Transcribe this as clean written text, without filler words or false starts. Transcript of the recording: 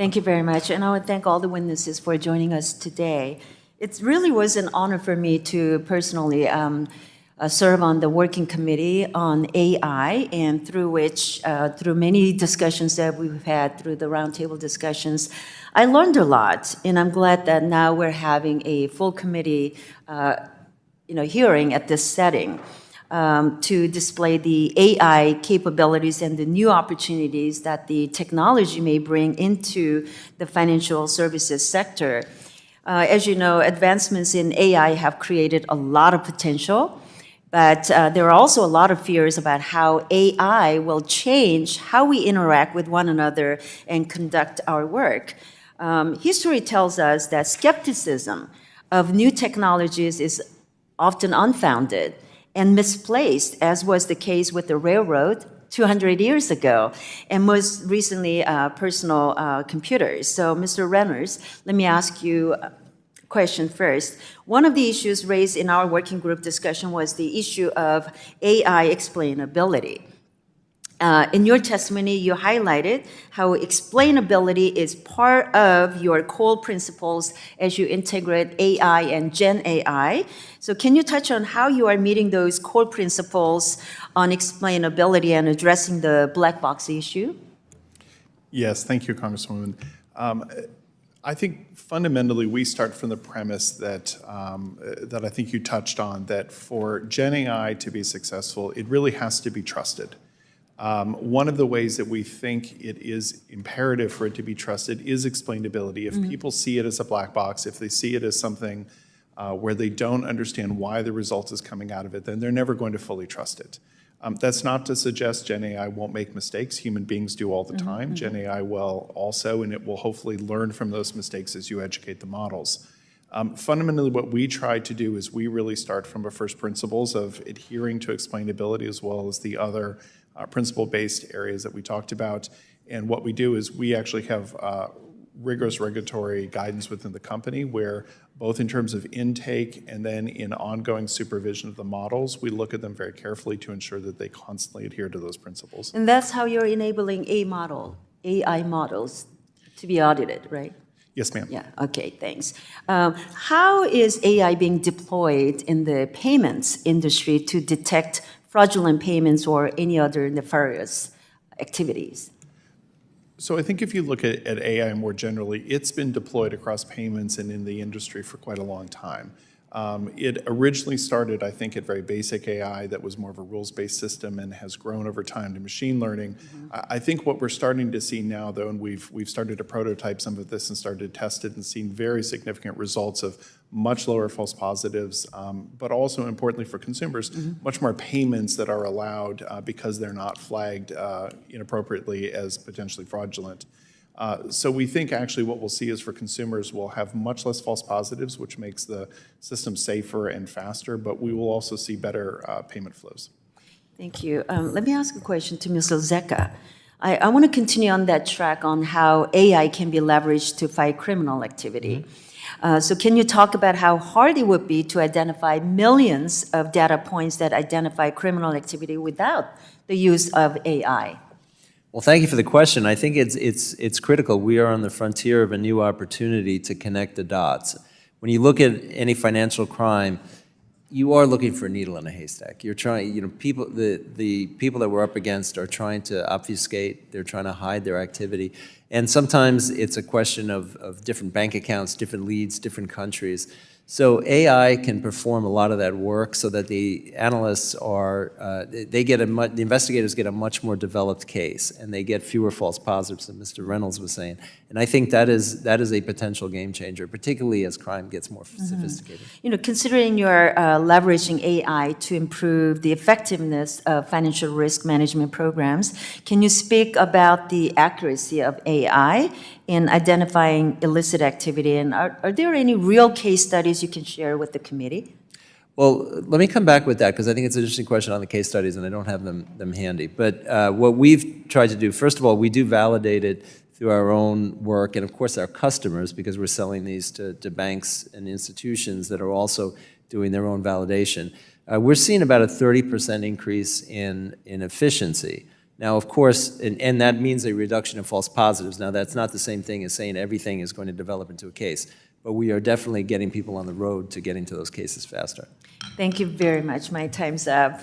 Thank you very much, and I want to thank all the witnesses for joining us today. It really was an honor for me to personally serve on the working committee on AI, and through many discussions that we've had through the roundtable discussions, I learned a lot, and I'm glad that now we're having a full committee hearing at this setting to display the AI capabilities and the new opportunities that the technology may bring into the financial services sector. As you know, advancements in AI have created a lot of potential, but there are also a lot of fears about how AI will change how we interact with one another and conduct our work. History tells us that skepticism of new technologies is often unfounded and misplaced, as was the case with the railroad 200 years ago, and most recently, personal computers. So, Mr. Reynolds, let me ask you a question first. One of the issues raised in our working group discussion was the issue of AI explainability. In your testimony, you highlighted how explainability is part of your core principles as you integrate AI and Gen AI. So can you touch on how you are meeting those core principles on explainability and addressing the black box issue? Yes, thank you, Congresswoman. I think fundamentally we start from the premise that I think you touched on, that for Gen AI to be successful, it really has to be trusted. One of the ways that we think it is imperative for it to be trusted is explainability. If people see it as a black box, if they see it as something where they don't understand why the result is coming out of it, then they're never going to fully trust it. That's not to suggest Gen AI won't make mistakes. Human beings do all the time. Gen AI will also, and it will hopefully learn from those mistakes as you educate the models. Fundamentally, what we try to do is we really start from a first principles of adhering to explainability as well as the other principle-based areas that we talked about. And what we do is we actually have rigorous regulatory guidance within the company where both in terms of intake and then in ongoing supervision of the models, we look at them very carefully to ensure that they constantly adhere to those principles. And that's how you're enabling AI models to be audited, right? Yes, ma'am. Yeah, okay, thanks. How is AI being deployed in the payments industry to detect fraudulent payments or any other nefarious activities? So I think if you look at AI more generally, it's been deployed across payments and in the industry for quite a long time. It originally started, I think, at very basic AI that was more of a rules-based system and has grown over time to machine learning. I think what we're starting to see now, though, and we've started to prototype some of this and started to test it and seen very significant results of much lower false positives, but also importantly for consumers, much more payments that are allowed because they're not flagged inappropriately as potentially fraudulent. So we think actually what we'll see is for consumers, we'll have much less false positives, which makes the system safer and faster, but we will also see better payment flows. Thank you. Let me ask a question to Ms. Zecca. I want to continue on that track on how AI can be leveraged to fight criminal activity. So can you talk about how hard it would be to identify millions of data points that identify criminal activity without the use of AI? Well, thank you for the question. I think it's critical. We are on the frontier of a new opportunity to connect the dots. When you look at any financial crime, you are looking for a needle in a haystack. You're trying, the people that we're up against are trying to obfuscate, they're trying to hide their activity. And sometimes it's a question of different bank accounts, different leads, different countries. So AI can perform a lot of that work so that the analysts are, the investigators get a much more developed case and they get fewer false positives, as Mr. Reynolds was saying. And I think that is a potential game changer, particularly as crime gets more sophisticated. Considering you're leveraging AI to improve the effectiveness of financial risk management programs, can you speak about the accuracy of AI in identifying illicit activity? And are there any real case studies you can share with the committee? Well, let me come back with that because I think it's an interesting question on the case studies and I don't have them handy. But what we've tried to do, first of all, we do validate it through our own work and of course our customers, because we're selling these to banks and institutions that are also doing their own validation. We're seeing about a 30% increase in efficiency. Now, of course, and that means a reduction in false positives. Now, that's not the same thing as saying everything is going to develop into a case, but we are definitely getting people on the road to getting to those cases faster. Thank you very much. My time's up.